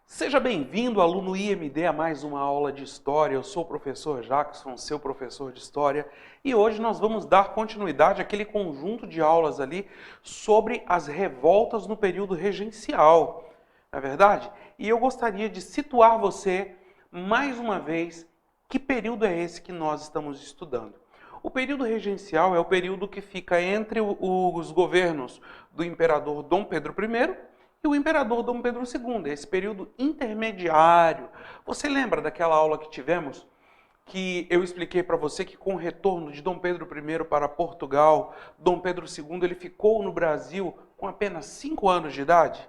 Seja bem-vindo, aluno IMD, a mais uma aula de História. Eu sou o professor Jackson, seu professor de História, e hoje nós vamos dar continuidade àquele conjunto de aulas ali sobre as revoltas no período regencial, não é verdade? E eu gostaria de situar você, mais uma vez, que período é esse que nós estamos estudando. O período regencial é o período que fica entre os governos do imperador Dom Pedro I e o imperador Dom Pedro II, esse período intermediário. Você lembra daquela aula que tivemos, que eu expliquei para você que com o retorno de Dom Pedro I para Portugal, Dom Pedro II ele ficou no Brasil com apenas 5 anos de idade?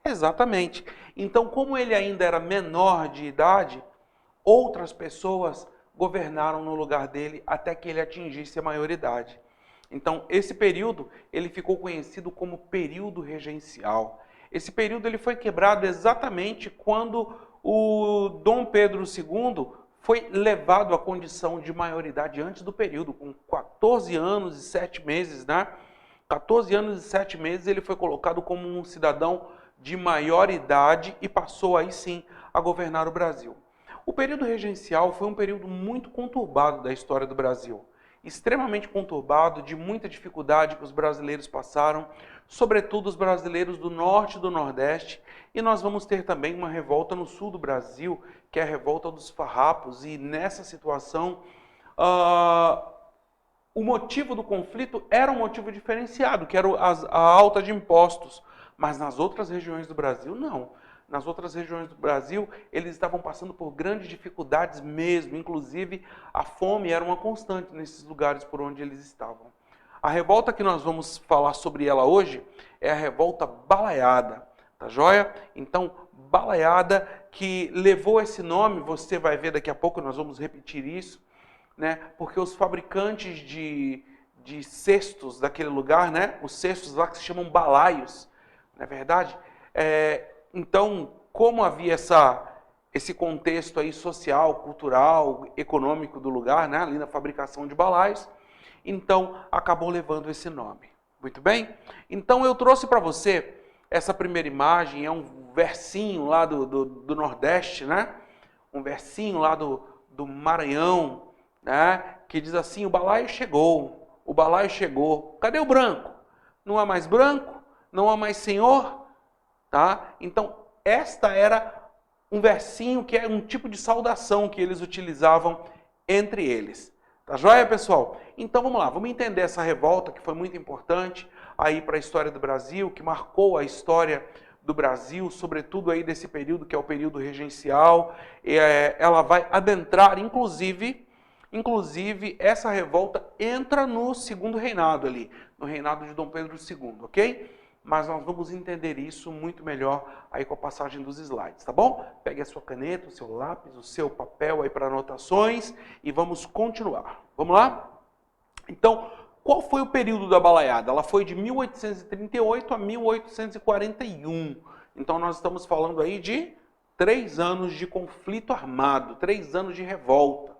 Exatamente. Então, como ele ainda era menor de idade, outras pessoas governaram no lugar dele até que ele atingisse a maioridade. Então, esse período ele ficou conhecido como período regencial. Esse período ele foi quebrado exatamente quando o Dom Pedro II foi levado à condição de maioridade antes do período, com 14 anos e 7 meses, né? 14 anos e 7 meses ele foi colocado como um cidadão de maior idade e passou aí sim a governar o Brasil. O período regencial foi um período muito conturbado da história do Brasil. Extremamente conturbado, de muita dificuldade que os brasileiros passaram, sobretudo os brasileiros do norte e do nordeste, e nós vamos ter também uma revolta no sul do Brasil, que é a revolta dos farrapos, e nessa situação o motivo do conflito era um motivo diferenciado, que era a alta de impostos, mas nas outras regiões do Brasil não. Nas outras regiões do Brasil, eles estavam passando por grandes dificuldades mesmo, inclusive a fome era uma constante nesses lugares por onde eles estavam. A revolta que nós vamos falar sobre ela hoje é a revolta Balaiada, tá joia? Então, Balaiada, que levou esse nome, você vai ver daqui a pouco, nós vamos repetir isso, né? Porque os fabricantes de cestos daquele lugar, né? Os cestos lá que se chamam balaios, não é verdade? Então, como havia esse contexto aí social, cultural, econômico do lugar, né, ali na fabricação de balaios, então acabou levando esse nome. Muito bem? Então eu trouxe para você essa primeira imagem, é um versinho lá do Nordeste, né? Um versinho lá do Maranhão, né? Que diz assim: o balaio chegou, o balaio chegou. Cadê o branco? Não há mais branco? Não há mais senhor? Tá? Então, esta era um versinho que é um tipo de saudação que eles utilizavam entre eles. Tá joia, pessoal? Então, vamos lá. Vamos entender essa revolta que foi muito importante aí para a história do Brasil, que marcou a história do Brasil, sobretudo aí desse período que é o período regencial. Ela vai adentrar, inclusive, essa revolta entra no segundo reinado ali, no reinado de Dom Pedro II, ok? Mas nós vamos entender isso muito melhor aí com a passagem dos slides, tá bom? Pegue a sua caneta, o seu lápis, o seu papel aí para anotações e vamos continuar. Vamos lá? Então, qual foi o período da balaiada? Ela foi de 1838 a 1841. Então, nós estamos falando aí de 3 anos de conflito armado, 3 anos de revolta,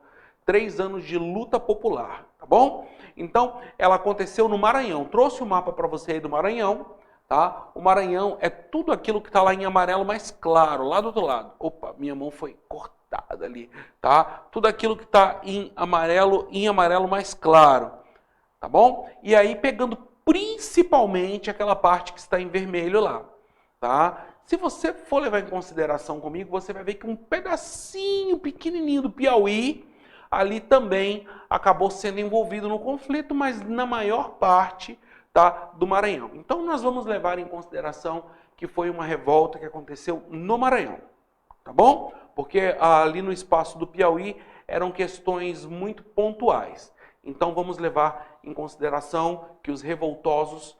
3 anos de luta popular, tá bom? Então, ela aconteceu no Maranhão. Trouxe o mapa para você aí do Maranhão. Tá? O Maranhão é tudo aquilo que está lá em amarelo mais claro, lá do outro lado. Opa, minha mão foi cortada ali. Tá? Tudo aquilo que está em amarelo mais claro. Tá bom? E aí pegando principalmente aquela parte que está em vermelho lá. Tá? Se você for levar em consideração comigo, você vai ver que um pedacinho pequenininho do Piauí ali também acabou sendo envolvido no conflito, mas na maior parte do Maranhão. Então nós vamos levar em consideração que foi uma revolta que aconteceu no Maranhão, tá bom? Porque ali no espaço do Piauí eram questões muito pontuais. Então vamos levar em consideração que os revoltosos,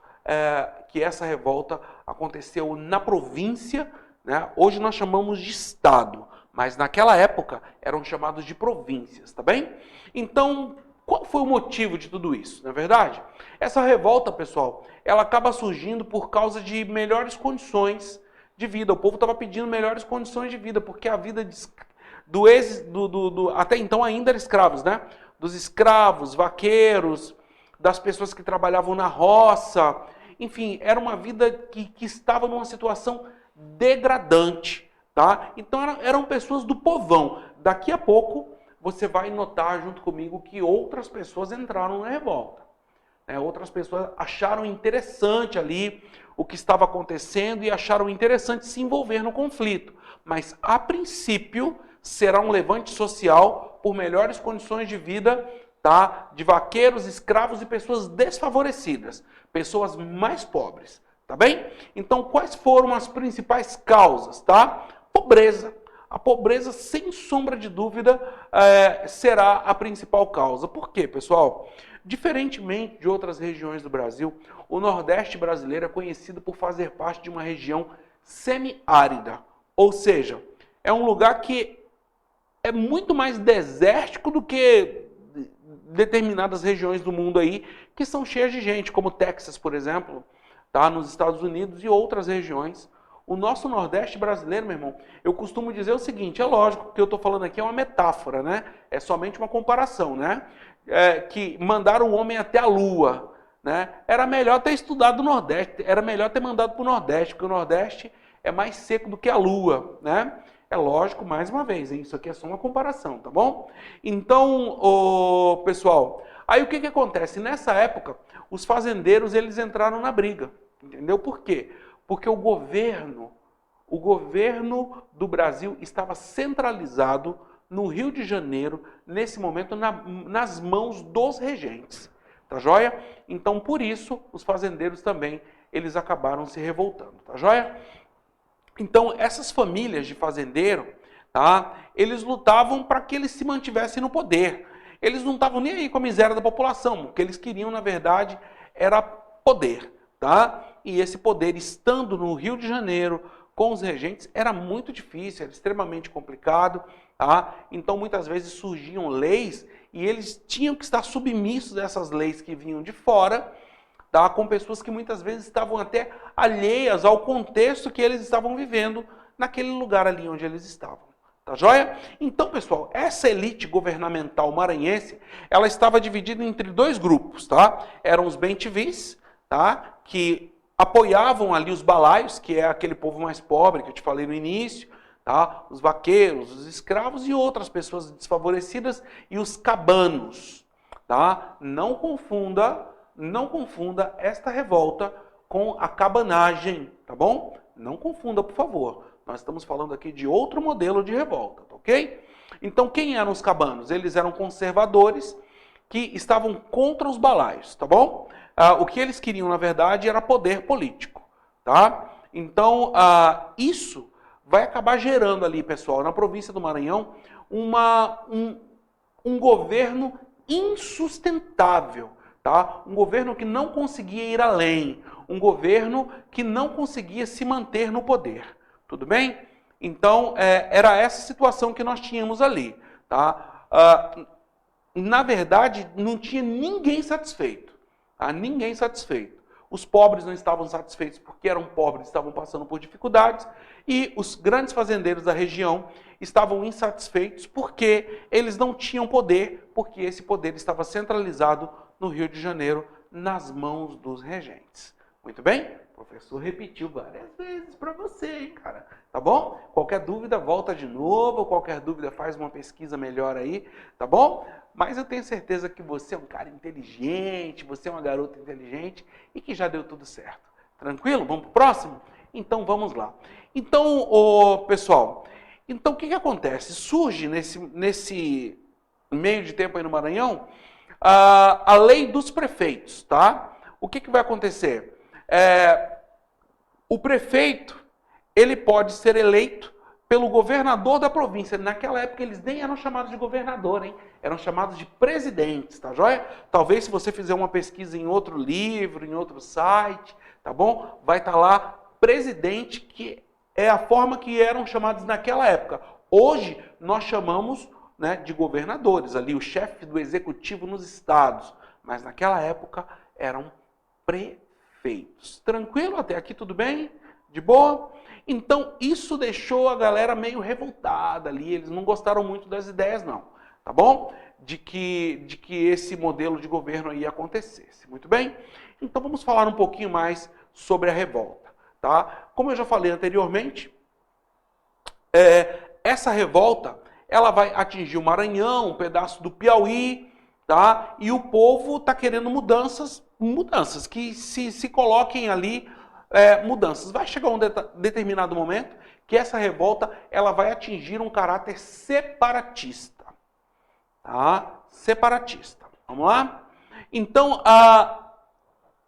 que essa revolta aconteceu na província, né? Hoje nós chamamos de estado, mas naquela época eram chamados de províncias, tá bem? Então, qual foi o motivo de tudo isso, não é verdade? Essa revolta, pessoal, ela acaba surgindo por causa de melhores condições de vida. O povo estava pedindo melhores condições de vida, porque a vida até então ainda eram escravos, né? Dos escravos, vaqueiros, das pessoas que trabalhavam na roça. Enfim, era uma vida que estava numa situação degradante. tá? Então eram pessoas do povão. Daqui a pouco você vai notar junto comigo que outras pessoas entraram na revolta. Outras pessoas acharam interessante ali o que estava acontecendo e acharam interessante se envolver no conflito. Mas, a princípio, será um levante social por melhores condições de vida, tá? De vaqueiros, escravos e pessoas desfavorecidas, pessoas mais pobres, tá bem? Então, quais foram as principais causas, tá? Pobreza. A pobreza, sem sombra de dúvida, será a principal causa. Por quê, pessoal? Diferentemente de outras regiões do Brasil, o Nordeste brasileiro é conhecido por fazer parte de uma região semiárida. Ou seja, é um lugar que é muito mais desértico do que determinadas regiões do mundo aí, que são cheias de gente, como Texas, por exemplo, tá? Nos Estados Unidos e outras regiões. O nosso Nordeste brasileiro, meu irmão, eu costumo dizer o seguinte, é lógico que eu estou falando aqui é uma metáfora, né? É somente uma comparação, né? Que mandaram o homem até a Lua, né? Era melhor ter estudado o Nordeste, era melhor ter mandado para o Nordeste, porque o Nordeste é mais seco do que a Lua, né? É lógico, mais uma vez, hein? Isso aqui é só uma comparação, tá bom? Então, pessoal, aí o que acontece? Nessa época, os fazendeiros, eles entraram na briga, entendeu? Por quê? Porque o governo do Brasil estava centralizado no Rio de Janeiro, nesse momento, nas mãos dos regentes. Tá joia? Então, por isso, os fazendeiros também, eles acabaram se revoltando. Tá joia? Então, essas famílias de fazendeiro, tá? Eles lutavam para que eles se mantivessem no poder. Eles não estavam nem aí com a miséria da população. O que eles queriam, na verdade, era poder. Tá? E esse poder, estando no Rio de Janeiro, com os regentes, era muito difícil, era extremamente complicado. Tá? Então, muitas vezes surgiam leis e eles tinham que estar submissos a essas leis que vinham de fora, tá? Com pessoas que muitas vezes estavam até alheias ao contexto que eles estavam vivendo naquele lugar ali onde eles estavam. Tá joia? Então, pessoal, essa elite governamental maranhense, ela estava dividida entre dois grupos, tá? Eram os bem-te-vis, tá? Que apoiavam ali os balaios, que é aquele povo mais pobre que eu te falei no início, tá? Os vaqueiros, os escravos e outras pessoas desfavorecidas, e os cabanos, tá? Não confunda esta revolta com a cabanagem, tá bom? Não confunda, por favor. Nós estamos falando aqui de outro modelo de revolta, tá ok? Então, quem eram os cabanos? Eles eram conservadores que estavam contra os balaios, tá bom? O que eles queriam, na verdade, era poder político, tá? Então, isso vai acabar gerando ali, pessoal, na província do Maranhão, um governo insustentável, tá? Um governo que não conseguia ir além, um governo que não conseguia se manter no poder, tudo bem? Então, era essa situação que nós tínhamos ali, tá? Na verdade, não tinha ninguém satisfeito. Tá? Ninguém satisfeito. Os pobres não estavam satisfeitos porque eram pobres, estavam passando por dificuldades. E os grandes fazendeiros da região estavam insatisfeitos porque eles não tinham poder, porque esse poder estava centralizado no Rio de Janeiro, nas mãos dos regentes. Muito bem? O professor repetiu várias vezes para você, hein, cara? Tá bom? Qualquer dúvida, volta de novo. Qualquer dúvida, faz uma pesquisa melhor aí, tá bom? Mas eu tenho certeza que você é um cara inteligente, você é uma garota inteligente e que já deu tudo certo. Tranquilo? Vamos pro próximo? Então, vamos lá. Então, pessoal, então o que acontece? Surge nesse meio de tempo aí no Maranhão a lei dos prefeitos, tá? O que vai acontecer? O prefeito, ele pode ser eleito pelo governador da província. Naquela época eles nem eram chamados de governador, hein? Eram chamados de presidentes, tá joia? Talvez se você fizer uma pesquisa em outro livro, em outro site, tá bom? Vai estar lá presidente, que é a forma que eram chamados naquela época. Hoje nós chamamos, né, de governadores, ali o chefe do executivo nos estados. Mas naquela época eram prefeitos. Tranquilo? Até aqui tudo bem? De boa? Então, isso deixou a galera meio revoltada ali, eles não gostaram muito das ideias, não, tá bom? De que esse modelo de governo aí acontecesse, muito bem? Então, vamos falar um pouquinho mais sobre a revolta, tá? Como eu já falei anteriormente, essa revolta, ela vai atingir o Maranhão, um pedaço do Piauí, tá? E o povo está querendo mudanças que se coloquem ali, mudanças. Vai chegar um determinado momento que essa revolta ela vai atingir um caráter separatista, tá? Separatista. Vamos lá? Então, a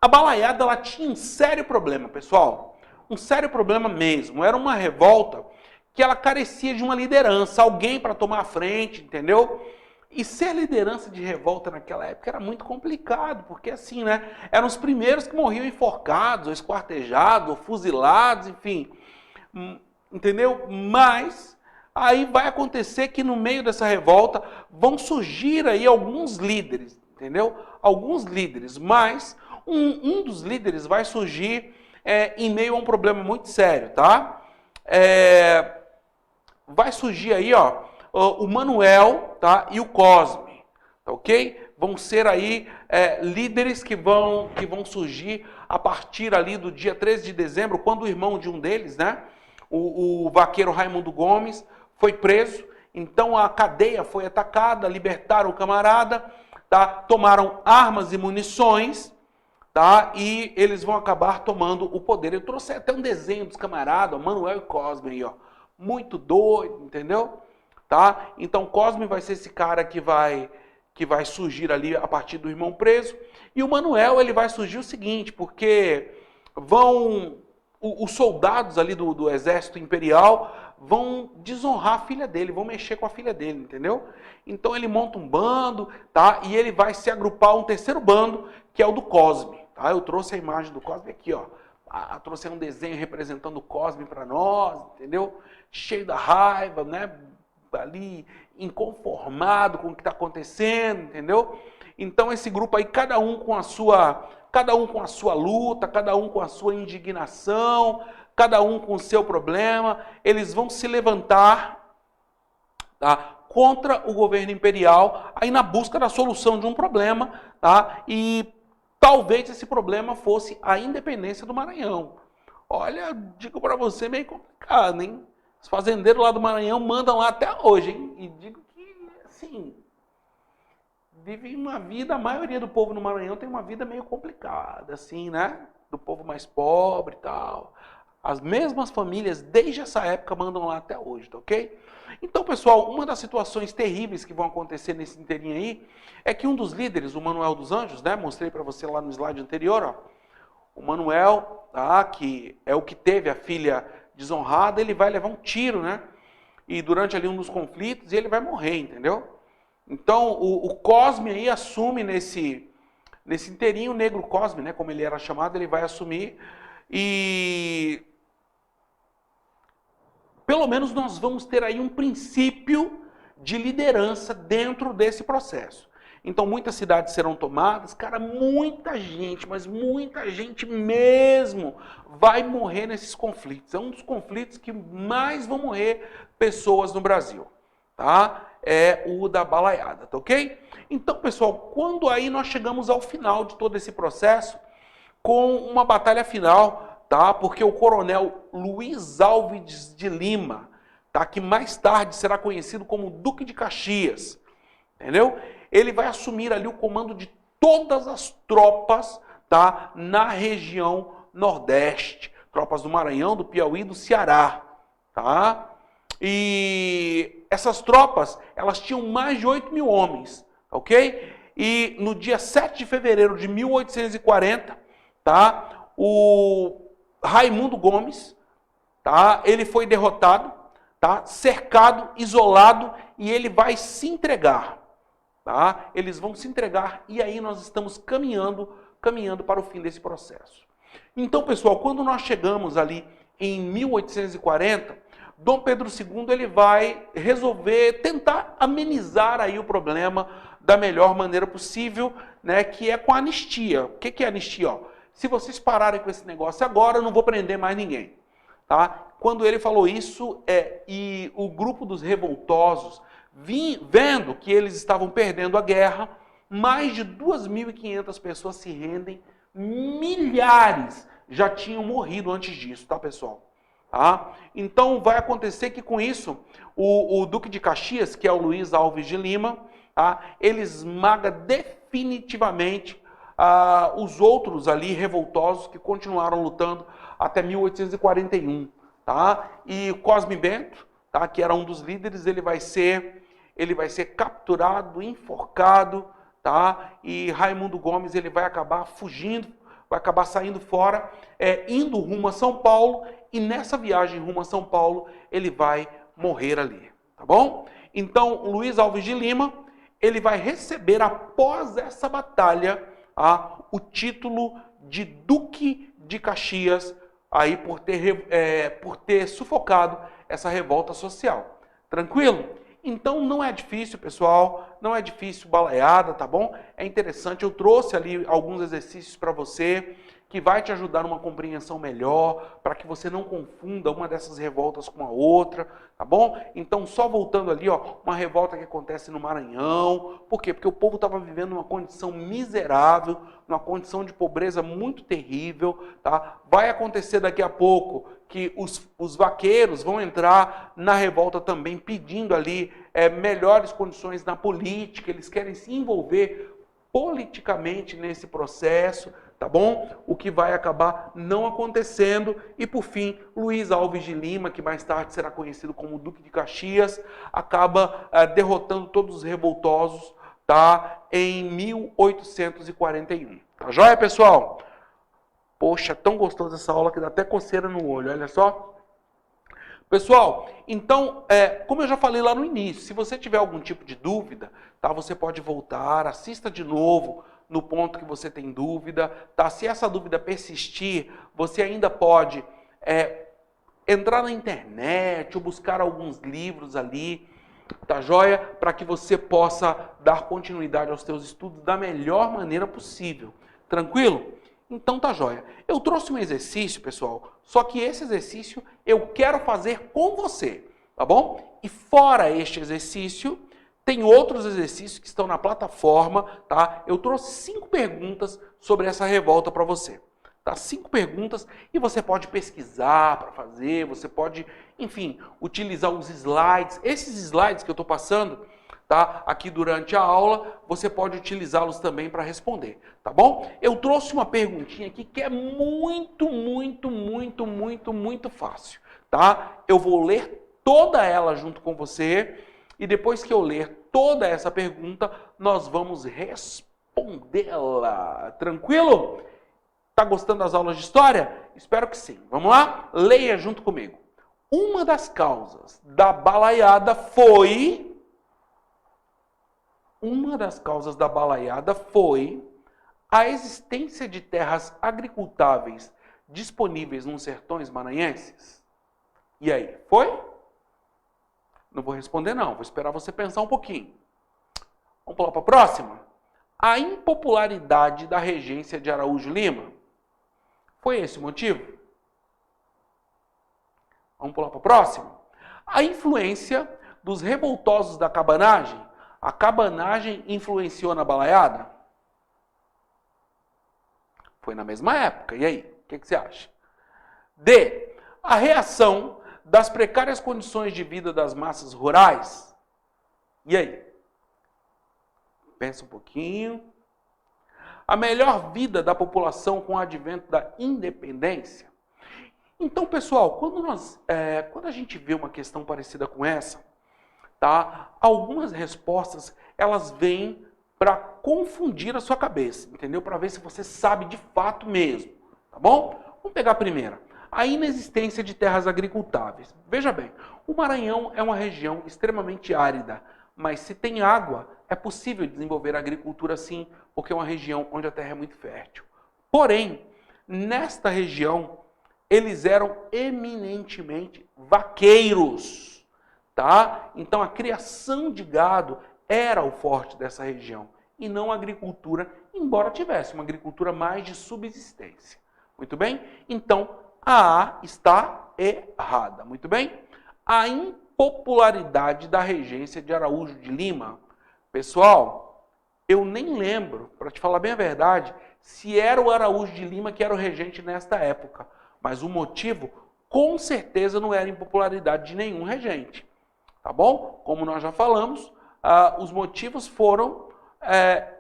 Balaiada ela tinha um sério problema, pessoal. Um sério problema mesmo. Era uma revolta que ela carecia de uma liderança, alguém para tomar a frente, entendeu? E ser liderança de revolta naquela época era muito complicado, porque assim, né? Eram os primeiros que morriam enforcados, ou esquartejados, ou fuzilados, enfim. Entendeu? Mas aí vai acontecer que no meio dessa revolta vão surgir aí alguns líderes, entendeu? Alguns líderes, mas um dos líderes vai surgir em meio a um problema muito sério, tá? Vai surgir aí, ó, o Manuel, tá? E o Cosme, tá ok? Vão ser aí líderes que vão surgir a partir ali do dia 13 de dezembro, quando o irmão de um deles, né? O vaqueiro Raimundo Gomes foi preso, então a cadeia foi atacada, libertaram o camarada, tá? Tomaram armas e munições, tá? E eles vão acabar tomando o poder. Eu trouxe até um desenho dos camaradas, Manuel e Cosme aí, ó. Muito doido, entendeu? Tá? Então Cosme vai ser esse cara que vai surgir ali a partir do irmão preso. E o Manuel, ele vai surgir o seguinte, porque os soldados ali do exército imperial vão desonrar a filha dele, vão mexer com a filha dele, entendeu? Então ele monta um bando, tá? E ele vai se agrupar a um terceiro bando, que é o do Cosme, tá? Eu trouxe a imagem do Cosme aqui, ó. Trouxe um desenho representando o Cosme para nós, entendeu? Cheio da raiva, né? Ali inconformado com o que está acontecendo, entendeu? Então esse grupo aí, cada um com a sua luta, cada um com a sua indignação, cada um com o seu problema, eles vão se levantar, tá, contra o governo imperial, aí na busca da solução de um problema, tá? E talvez esse problema fosse a independência do Maranhão. Olha, digo para você, meio complicado, hein? Os fazendeiros lá do Maranhão mandam lá até hoje, hein? E digo que, assim, vivem uma vida, a maioria do povo no Maranhão tem uma vida meio complicada, assim, né? Do povo mais pobre e tal. As mesmas famílias, desde essa época, mandam lá até hoje, tá ok? Então, pessoal, uma das situações terríveis que vão acontecer nesse inteirinho aí é que um dos líderes, o Manuel dos Anjos, né? Mostrei para você lá no slide anterior, ó. O Manuel, tá? Que é o que teve a filha desonrada, ele vai levar um tiro, né? E durante ali um dos conflitos, ele vai morrer, entendeu? Então, o Cosme aí assume nesse inteirinho, o Negro Cosme, né? Como ele era chamado, ele vai assumir e pelo menos nós vamos ter aí um princípio de liderança dentro desse processo. Então, muitas cidades serão tomadas. Cara, muita gente, mas muita gente mesmo vai morrer nesses conflitos. É um dos conflitos que mais vão morrer pessoas no Brasil, tá? É o da Balaiada, tá ok? Então, pessoal, quando aí nós chegamos ao final de todo esse processo, com uma batalha final, tá? Porque o coronel Luiz Alves de Lima, tá? Que mais tarde será conhecido como Duque de Caxias, entendeu? Ele vai assumir ali o comando de todas as tropas, tá? Na região Nordeste, tropas do Maranhão, do Piauí e do Ceará, tá? E essas tropas, elas tinham mais de 8 mil homens, ok? E no dia 7 de fevereiro de 1840, tá? O Raimundo Gomes, tá? Ele foi derrotado, tá? Cercado, isolado, e ele vai se entregar. Tá? Eles vão se entregar e aí nós estamos caminhando para o fim desse processo. Então, pessoal, quando nós chegamos ali em 1840, Dom Pedro II ele vai resolver tentar amenizar aí o problema da melhor maneira possível, né, que é com a anistia. O que é anistia? Ó, se vocês pararem com esse negócio agora, eu não vou prender mais ninguém. Tá? Quando ele falou isso, e o grupo dos revoltosos, vendo que eles estavam perdendo a guerra, mais de 2.500 pessoas se rendem, milhares já tinham morrido antes disso, tá, pessoal? Tá? Então vai acontecer que com isso, o Duque de Caxias, que é o Luiz Alves de Lima, tá? Ele esmaga definitivamente os outros ali revoltosos que continuaram lutando até 1841. Tá? E Cosme Bento, tá? Que era um dos líderes, ele vai ser capturado, enforcado, tá? E Raimundo Gomes ele vai acabar fugindo, vai acabar saindo fora, indo rumo a São Paulo, e nessa viagem rumo a São Paulo ele vai morrer ali, tá bom? Então Luiz Alves de Lima ele vai receber após essa batalha o título de Duque de Caxias, aí por ter sufocado essa revolta social. Tranquilo? Então não é difícil, pessoal, não é difícil balaiada, tá bom? É interessante, eu trouxe ali alguns exercícios para você, que vai te ajudar numa compreensão melhor, para que você não confunda uma dessas revoltas com a outra, tá bom? Então, só voltando ali, ó, uma revolta que acontece no Maranhão. Por quê? Porque o povo estava vivendo uma condição miserável, uma condição de pobreza muito terrível, tá? Vai acontecer daqui a pouco que os vaqueiros vão entrar na revolta também, pedindo ali melhores condições na política, eles querem se envolver politicamente nesse processo, tá bom? O que vai acabar não acontecendo. E por fim, Luiz Alves de Lima, que mais tarde será conhecido como Duque de Caxias, acaba derrotando todos os revoltosos, tá? Em 1841. Tá joia, pessoal? Poxa, tão gostosa essa aula que dá até coceira no olho, olha só. Pessoal, então, como eu já falei lá no início, se você tiver algum tipo de dúvida, tá? Você pode voltar, assista de novo no ponto que você tem dúvida, tá? Se essa dúvida persistir, você ainda pode entrar na internet ou buscar alguns livros ali, tá joia? Para que você possa dar continuidade aos seus estudos da melhor maneira possível. Tranquilo? Então tá joia. Eu trouxe um exercício, pessoal, só que esse exercício eu quero fazer com você, tá bom? E fora este exercício, tem outros exercícios que estão na plataforma, tá? Eu trouxe 5 perguntas sobre essa revolta para você. Tá? 5 perguntas e você pode pesquisar para fazer, você pode, enfim, utilizar os slides. Esses slides que eu estou passando, tá? Aqui durante a aula, você pode utilizá-los também para responder, tá bom? Eu trouxe uma perguntinha aqui que é muito fácil, tá? Eu vou ler toda ela junto com você e depois que eu ler toda essa pergunta, nós vamos respondê-la. Tranquilo? Tá gostando das aulas de história? Espero que sim. Vamos lá? Leia junto comigo. Uma das causas da balaiada foi a existência de terras agricultáveis disponíveis nos sertões maranhenses. E aí, foi? Não vou responder não, vou esperar você pensar um pouquinho. Vamos pular para a próxima? A impopularidade da regência de Araújo Lima. Foi esse o motivo? Vamos pular para a próxima? A influência dos revoltosos da cabanagem. A cabanagem influenciou na balaiada? Foi na mesma época. E aí? O que você acha? D. A reação das precárias condições de vida das massas rurais? E aí? Pensa um pouquinho. A melhor vida da população com o advento da independência? Então, pessoal, quando a gente vê uma questão parecida com essa, tá? Algumas respostas, elas vêm para confundir a sua cabeça, entendeu? Para ver se você sabe de fato mesmo, tá bom? Vamos pegar a primeira. A inexistência de terras agricultáveis. Veja bem, o Maranhão é uma região extremamente árida, mas se tem água, é possível desenvolver a agricultura sim, porque é uma região onde a terra é muito fértil. Porém, nesta região, eles eram eminentemente vaqueiros, tá? Então a criação de gado era o forte dessa região e não a agricultura, embora tivesse uma agricultura mais de subsistência. Muito bem? Então a A está errada. Muito bem? A impopularidade da regência de Araújo de Lima. Pessoal, eu nem lembro, para te falar bem a verdade, se era o Araújo de Lima que era o regente nesta época. Mas o motivo, com certeza não era impopularidade de nenhum regente. Tá bom? Como nós já falamos, os motivos foram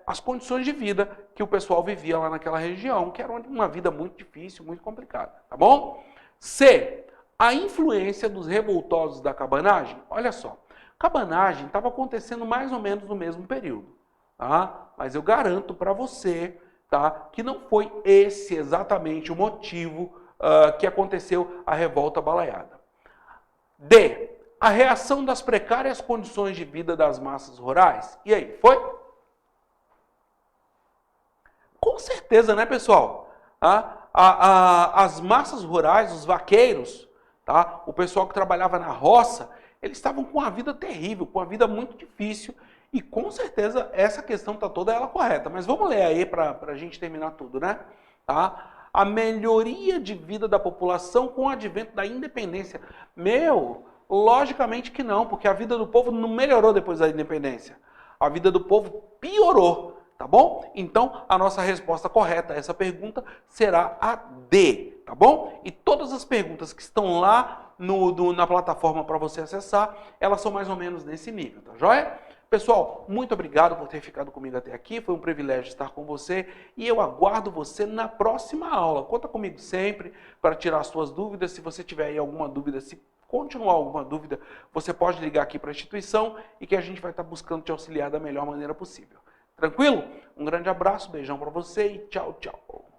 as condições de vida que o pessoal vivia lá naquela região, que era uma vida muito difícil, muito complicada. Tá bom? C. A influência dos revoltosos da cabanagem. Olha só, cabanagem estava acontecendo mais ou menos no mesmo período. Tá? Mas eu garanto para você, tá, que não foi esse exatamente o motivo que aconteceu a revolta balaiada. D. A reação das precárias condições de vida das massas rurais. E aí, foi? Com certeza, né, pessoal? As massas rurais, os vaqueiros, tá? O pessoal que trabalhava na roça, eles estavam com uma vida terrível, com uma vida muito difícil. E com certeza essa questão está toda ela correta. Mas vamos ler aí para a gente terminar tudo, né? Tá? A melhoria de vida da população com o advento da independência. Logicamente que não, porque a vida do povo não melhorou depois da independência. A vida do povo piorou, tá bom? Então, a nossa resposta correta a essa pergunta será a D, tá bom? E todas as perguntas que estão lá na plataforma para você acessar, elas são mais ou menos nesse nível, tá joia? Pessoal, muito obrigado por ter ficado comigo até aqui, foi um privilégio estar com você e eu aguardo você na próxima aula. Conta comigo sempre para tirar as suas dúvidas. Se você tiver aí alguma dúvida, se continuar alguma dúvida, você pode ligar aqui para a instituição e que a gente vai estar buscando te auxiliar da melhor maneira possível. Tranquilo? Um grande abraço, beijão para você e tchau, tchau.